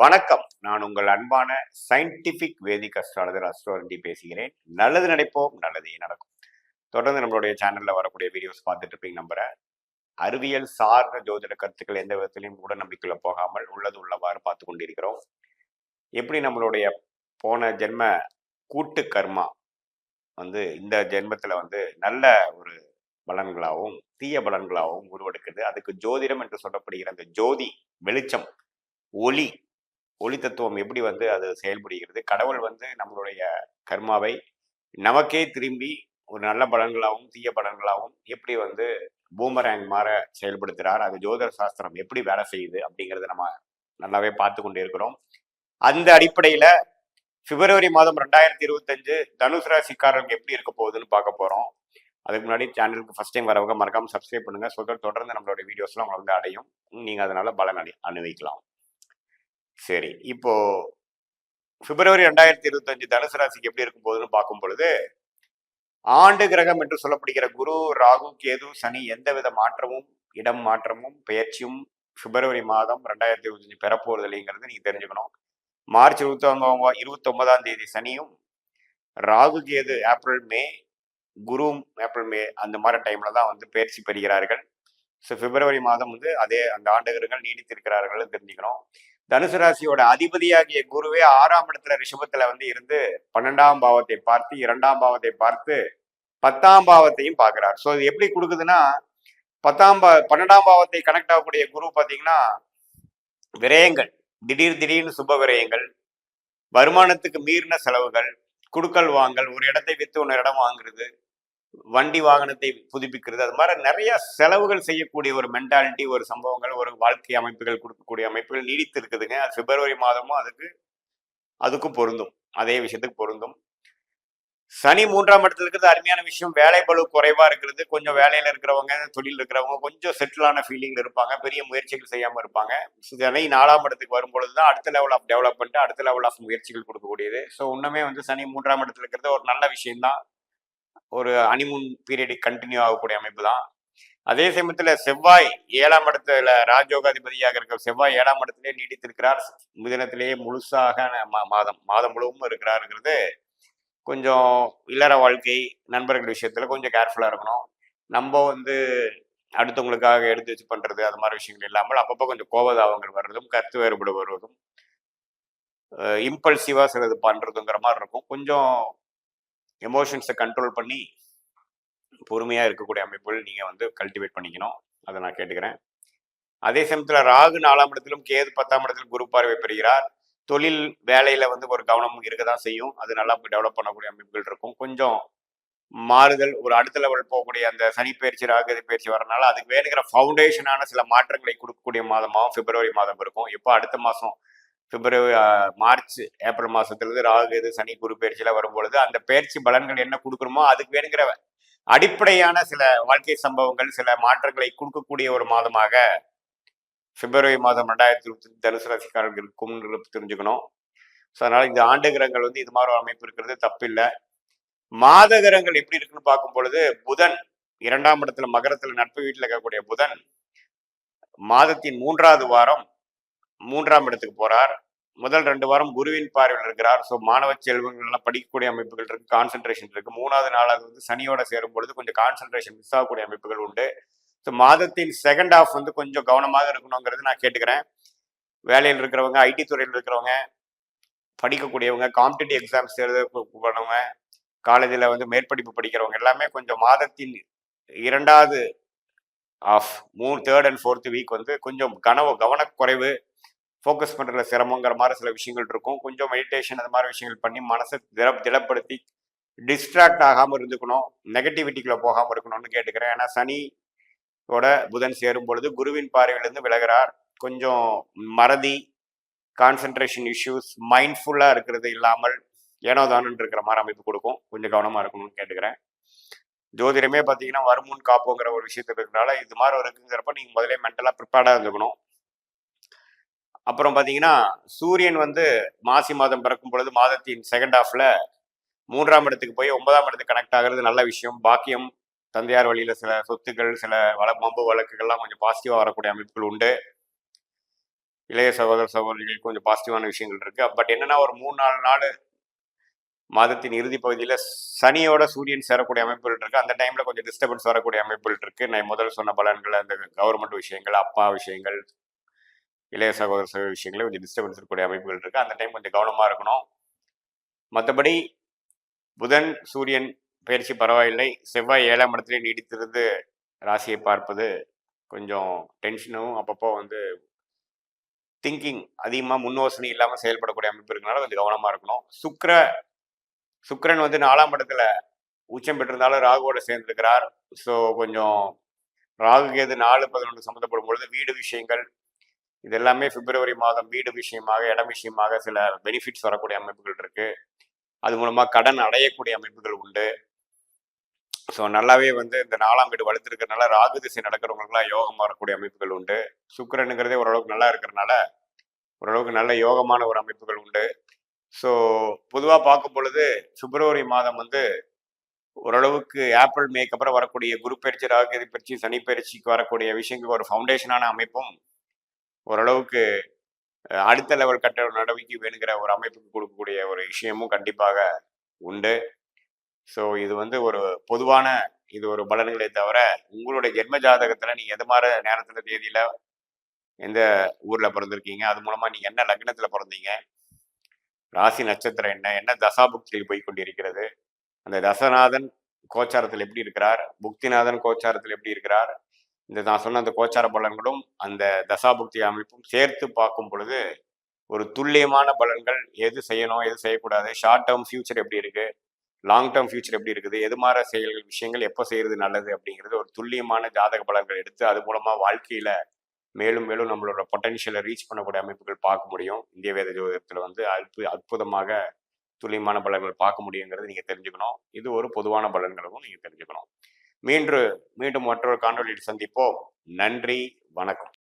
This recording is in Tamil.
வணக்கம். நான் உங்கள் அன்பான சயின்டிபிக் வேதிக் அஸ்ட்ராலஜர் அஸ்ட்ரோரண்டி பேசுகிறேன். நல்லது நினைப்போம், நல்லதே நடக்கும். தொடர்ந்து நம்மளுடைய சேனல்ல வரக்கூடிய வீடியோஸ் பார்த்துட்டு இருப்பீங்க நம்புறேன். அறிவியல் சார்ந்த ஜோதிட கருத்துக்கள் எந்த விதத்திலையும் கூட நம்பிக்கையில போகாமல் உள்ளது உள்ளவாறு பார்த்து கொண்டிருக்கிறோம். எப்படி நம்மளுடைய போன ஜென்ம கூட்டு கர்மா இந்த ஜென்மத்துல நல்ல ஒரு பலன்களாகவும் தீய பலன்களாகவும் உருவெடுக்குது. அதுக்கு ஜோதிடம் என்று சொல்லப்படுகிற அந்த ஜோதி வெளிச்சம், ஒளி ஒளி தத்துவம் எப்படி அது செயல்படுகிறது. கடவுள் நம்மளுடைய கர்மாவை நமக்கே திரும்பி ஒரு நல்ல பலன்களாகவும் தீய பலன்களாகவும் எப்படி பூமரேங் மாற செயல்படுத்துறார், அது ஜோதிட சாஸ்திரம் எப்படி வேலை செய்யுது அப்படிங்கிறத நம்ம நல்லாவே பார்த்து கொண்டு இருக்கிறோம். அந்த அடிப்படையில பிப்ரவரி மாதம் 2025 தனுசு ராசிக்காரர்களுக்கு எப்படி இருக்க போகுதுன்னு பார்க்க போறோம். அதுக்கு முன்னாடி சேனலுக்கு ஃபர்ஸ்ட் டைம் வரவங்க மறக்காம சப்ஸ்கிரைப் பண்ணுங்க. தொடர்ந்து நம்மளுடைய வீடியோஸ்லாம் உங்களுக்கு அடையும். நீங்க அதனால பலன் அனுபவிக்கலாம். சரி, இப்போ பிப்ரவரி 2025 தனுசு ராசிக்கு எப்படி இருக்கும் போதுன்னு பார்க்கும் பொழுது, ஆண்டு கிரகம் என்று சொல்லப்படுகிற குரு, ராகு, கேது, சனி எந்தவித மாற்றமும் இடம் மாற்றமும் பெயர்ச்சியும் பிப்ரவரி மாதம் 2025 பெறப்போறது இல்லைங்கிறது நீங்க தெரிஞ்சுக்கணும். மார்ச் 29ஆம் தேதி சனியும், ராகு கேது ஏப்ரல் மே, குருவும் ஏப்ரல் மே அந்த மாதிரி டைம்ல தான் பெயர்ச்சி பெறுகிறார்கள். ஸோ பிப்ரவரி மாதம் அதே அந்த ஆண்டு கிரகங்கள் நீடித்திருக்கிறார்கள் தெரிஞ்சுக்கணும். தனுசு ராசியோட அதிபதியாகிய குருவே 6ஆம் இடத்துல ரிஷபத்துல இருந்து 12ஆம் பாவத்தை பார்த்து, 2ஆம் பாவத்தை பார்த்து 10ஆம் பாவத்தையும் பார்க்கிறார். ஸோ இது எப்படி கொடுக்குதுன்னா, 12ஆம் பாவத்தை கனெக்ட் ஆகக்கூடிய குரு பார்த்தீங்கன்னா விரயங்கள், திடீர்னு சுப விரயங்கள், வருமானத்துக்கு மீறின செலவுகள், குடுக்கல் வாங்கல், ஒரு இடத்தை வித்து ஒரு இடம் வாங்குறது, வண்டி வாகனத்தை புதுப்பிக்கிறது, அது மாதிரி நிறைய செலவுகள் செய்யக்கூடிய ஒரு மென்டாலிட்டி, ஒரு சம்பவங்கள், ஒரு வாழ்க்கை அமைப்புகள் கொடுக்கக்கூடிய அமைப்புகள் நீடித்து இருக்குதுங்க. அது பிப்ரவரி மாதமும் அதுக்கும் பொருந்தும், அதே விஷயத்துக்கு பொருந்தும். சனி 3ஆம் இடத்துல இருக்கிறது அருமையான விஷயம். வேலை பளு குறைவா இருக்கிறது. கொஞ்சம் வேலையில இருக்கிறவங்க, தொழில் இருக்கிறவங்க கொஞ்சம் செட்டிலான ஃபீலிங்ல இருப்பாங்க, பெரிய முயற்சிகள் செய்யாம இருப்பாங்க. சனி 4ஆம் இடத்துக்கு வரும்பொழுதுதான் அடுத்த லெவல் ஆஃப் டெவலப்மெண்ட், அடுத்த லெவல் ஆஃப் முயற்சிகள் கொடுக்கக்கூடியது. ஸோ இன்னுமே சனி 3ஆம் இடத்துல இருக்கிறது ஒரு நல்ல விஷயம்தான். ஒரு ஹனிமூன் பீரியட் கண்டினியூ ஆகக்கூடிய அமைப்பு தான். அதே சமயத்துல செவ்வாய் 7ஆம் இடத்துல ராஜயோகாதிபதியாக இருக்கிற செவ்வாய் 7ஆம் இடத்திலே நீடித்திருக்கிறார். மிதனத்திலேயே முழுசாக மாதம் முழுவதும் இருக்கிறாருங்கிறது கொஞ்சம் இல்லற வாழ்க்கை, நண்பர்கள் விஷயத்துல கொஞ்சம் கேர்ஃபுல்லா இருக்கணும். நம்ம அடுத்தவங்களுக்காக எடுத்து வச்சு பண்றது அது மாதிரி விஷயங்கள் இல்லாமல் அப்பப்போ கொஞ்சம் கோபதாபங்கள் வர்றதும், கருத்து வேறுபாடு வருவதும், இம்பல்சிவா சிலது பண்றதுங்கிற மாதிரி இருக்கும். கொஞ்சம் எமோஷன்ஸை கண்ட்ரோல் பண்ணி பொறுமையா இருக்கக்கூடிய அமைப்புகள் நீங்க கல்டிவேட் பண்ணிக்கணும். அதை நான் கேட்டுக்கிறேன். அதே சமயத்துல ராகு 4ஆம் இடத்திலும் கேது 10ஆம் இடத்திலும் குரு பார்வை பெறுகிறார். தொழில் வேலையில ஒரு கவனம் இருக்கதான் செய்யும். அது நல்லா டெவலப் பண்ணக்கூடிய அமைப்புகள் இருக்கும். கொஞ்சம் மாறுதல், ஒரு அடுத்த லெவல் போகக்கூடிய அந்த சனி பயிற்சி, ராகு பயிற்சி வரனால அதுக்கு வேணுங்கிற ஃபவுண்டேஷனான சில மாற்றங்களை கொடுக்கக்கூடிய மாதமாகவும் பிப்ரவரி மாதம் இருக்கும். இப்போ அடுத்த மாசம் மார்ச் ஏப்ரல் மாசத்துலேருந்து ராகு சனி குரு பயிற்சியில வரும்பொழுது அந்த பயிற்சி பலன்கள் என்ன கொடுக்கணுமோ அதுக்கு வேணுங்கிற அடிப்படையான சில வாழ்க்கை சம்பவங்கள், சில மாற்றங்களை கொடுக்கக்கூடிய ஒரு மாதமாக பிப்ரவரி மாதம் 2025 தனுசு ராசிக்காரர்கள் இருக்கும்னு தெரிஞ்சுக்கணும். ஸோ அதனால இந்த ஆண்டு கிரகங்கள் இது மாதிரி ஒரு அமைப்பு இருக்கிறது தப்பில்லை. மாத கிரகங்கள் எப்படி இருக்குன்னு பார்க்கும் பொழுது, புதன் 2ஆம் இடத்துல மகரத்துல நட்பு வீட்டில் இருக்கக்கூடிய புதன் மாதத்தின் 3வது வாரம் 3ஆம் இடத்துக்கு போறார். முதல் 2 வாரம் குருவின் பார்வையில் இருக்கிறார். ஸோ மாணவ செல்வங்கள் எல்லாம் படிக்கக்கூடிய அமைப்புகள் இருக்கு, கான்சென்ட்ரேஷன் இருக்கு. 3வது நாளாவது சனியோட சேரும் பொழுது கொஞ்சம் கான்சென்ட்ரேஷன் மிஸ் ஆகக்கூடிய அமைப்புகள் உண்டு. ஸோ மாதத்தின் செகண்ட் ஹாஃப் கொஞ்சம் கவனமாக இருக்கணுங்கிறது நான் கேட்டுக்கிறேன். வேலையில் இருக்கிறவங்க, ஐடி துறையில் இருக்கிறவங்க, படிக்கக்கூடியவங்க, காம்படிட்டிவ் எக்ஸாம்ஸ் எழுதவங்க, காலேஜில் மேற்படிப்பு படிக்கிறவங்க எல்லாமே கொஞ்சம் மாதத்தின் 2வது of 3rd and 4th week கொஞ்சம் கவனக்குறைவு, ஃபோக்கஸ் பண்ணுறதுல சிரமங்கிற மாதிரி சில விஷயங்கள் இருக்கும். கொஞ்சம் மெடிடேஷன் அது மாதிரி விஷயங்கள் பண்ணி மனசை திடப்படுத்தி டிஸ்ட்ராக்ட் ஆகாமல் இருந்துக்கணும், நெகட்டிவிட்டிக்குள்ள போகாமல் இருக்கணும்னு கேட்டுக்கிறேன். ஏன்னா சனியோட புதன் சேரும் பொழுது குருவின் பார்வையிலிருந்து விலகிறார். கொஞ்சம் மறதி, கான்சென்ட்ரேஷன் இஷ்யூஸ், மைண்ட்ஃபுல்லாக இருக்கிறது இல்லாமல் ஏனோதானு இருக்கிற மாதிரி அமைப்பு கொடுக்கும். கொஞ்சம் கவனமாக இருக்கணும்னு கேட்டுக்கிறேன். ஜோதிடமே பார்த்தீங்கன்னா வருமுன் காப்போங்கிற ஒரு விஷயத்துல இருக்கிறனால இது மாதிரி இருக்குங்கிறப்ப நீங்கள் முதலே மென்டலாக ப்ரிப்பேர்டாக இருந்துக்கணும். அப்புறம் பார்த்தீங்கன்னா சூரியன் மாசி மாதம் பிறக்கும் பொழுது மாதத்தின் செகண்ட் ஹாஃப்ல 3ஆம் இடத்துக்கு போய் 9ஆம் இடத்துக்கு கனெக்ட் ஆகிறது நல்ல விஷயம். பாக்கியம், தந்தையார் வழியில சில சொத்துக்கள், சில மம்பு வழக்குகள்லாம் கொஞ்சம் பாசிட்டிவா வரக்கூடிய அமைப்புகள் உண்டு. இளைய சகோதர சகோதரிகள் கொஞ்சம் பாசிட்டிவான விஷயங்கள் இருக்கு. பட் என்னன்னா ஒரு 3-4 நாள் மாதத்தின் இறுதி பகுதியில் சனியோட சூரியன் சேரக்கூடிய அமைப்புகள் இருக்கு. அந்த டைம்ல கொஞ்சம் டிஸ்டர்பன்ஸ் வரக்கூடிய அமைப்புகள் இருக்கு. நான் முதல் சொன்ன பலன்கள், அந்த கவர்மெண்ட் விஷயங்கள், அப்பா விஷயங்கள், இளைய சகோதர சகோதரி விஷயங்கள கொஞ்சம் டிஸ்டர்பன்ஸ் இருக்கக்கூடிய அமைப்புகள் இருக்கு. அந்த டைம் கொஞ்சம் கவனமா இருக்கணும். மற்றபடி புதன் சூரியன் பயிற்சி பரவாயில்லை. செவ்வாய் 7ஆம் இடத்திலே நீடித்திருந்து ராசியை பார்ப்பது கொஞ்சம் டென்ஷனும், அப்பப்போ வந்து திங்கிங் அதிகமாக முன்யோசனை இல்லாமல் செயல்படக்கூடிய அமைப்பு இருக்கனால கொஞ்சம் கவனமா இருக்கணும். சுக்கிரன் வந்து 4ஆம் இடத்துல உச்சம் பெற்றிருந்தாலும் ராகுவோட சேர்ந்திருக்கிறார். ஸோ கொஞ்சம் ராகு கேது 4-11 சம்மந்தப்படும் பொழுது வீடு விஷயங்கள் இது எல்லாமே பிப்ரவரி மாதம் வீடு விஷயமாக, இடம் விஷயமாக சில பெனிஃபிட்ஸ் வரக்கூடிய அமைப்புகள் இருக்கு. அது மூலமா கடன் அடையக்கூடிய அமைப்புகள் உண்டு. ஸோ நல்லாவே வந்து இந்த 4ஆம் வீடு வலுத்திருக்கிறதுனால ராகு திசை நடக்கிறவங்களுக்குலாம் யோகம் வரக்கூடிய அமைப்புகள் உண்டு. சுக்கிரனுங்கிறதே ஓரளவுக்கு நல்லா இருக்கிறதுனால ஓரளவுக்கு நல்ல யோகமான ஒரு அமைப்புகள் உண்டு. ஸோ பொதுவாக பார்க்கும் பொழுது பிப்ரவரி மாதம் வந்து ஓரளவுக்கு ஏப்ரல் மேக்கு அப்புறம் வரக்கூடிய குரு பயிற்சி, ராகு கேது பயிற்சி, சனி பயிற்சிக்கு வரக்கூடிய விஷயங்களுக்கு ஒரு ஃபவுண்டேஷனான அமைப்பும் ஓரளவுக்கு அடுத்த லெவல் கட்ட நடவடிக்கை வேணுங்கிற ஒரு அமைப்புக்கு கொடுக்கக்கூடிய ஒரு விஷயமும் கண்டிப்பாக உண்டு. ஸோ இது வந்து ஒரு பொதுவான இது ஒரு பலன்களை தவிர உங்களுடைய ஜென்ம ஜாதகத்துல நீங்க எது மாதிரி நேரத்துல தேதியில எந்த ஊர்ல பிறந்திருக்கீங்க, அது மூலமா நீங்க என்ன லக்னத்துல பிறந்தீங்க, ராசி நட்சத்திரம் என்ன, என்ன தசாபுக்தியில் போய் கொண்டிருக்கிறது, அந்த தசநாதன் கோச்சாரத்தில் எப்படி இருக்கிறார், புக்திநாதன் கோச்சாரத்தில் எப்படி இருக்கிறார், இந்த நான் சொன்ன அந்த கோச்சார பலன்களும் அந்த தசாபுக்தி அமைப்பும் சேர்த்து பார்க்கும் பொழுது ஒரு துல்லியமான பலன்கள், எது செய்யணும் எது செய்யக்கூடாது, ஷார்ட் டேர்ம் ஃபியூச்சர் எப்படி இருக்கு, லாங் டேர்ம் ஃபியூச்சர் எப்படி இருக்குது, எது மாதிரி செயல்கள் விஷயங்கள் எப்போ செய்யறது நல்லது அப்படிங்கிறது ஒரு துல்லியமான ஜாதக பலன்கள் எடுத்து அது மூலமா வாழ்க்கையில மேலும் மேலும் நம்மளோட பொட்டன்ஷியலை ரீச் பண்ணக்கூடிய அமைப்புகள் பார்க்க முடியும். இந்திய வேத ஜோதிடத்துல வந்து அற்புதமாக துல்லியமான பலன்கள் பார்க்க முடியுங்கிறது நீங்க தெரிஞ்சுக்கணும். இது ஒரு பொதுவான பலன்களும் நீங்க தெரிஞ்சுக்கணும். மீண்டும் மற்றொரு காணொலியில் சந்திப்போம். நன்றி, வணக்கம்.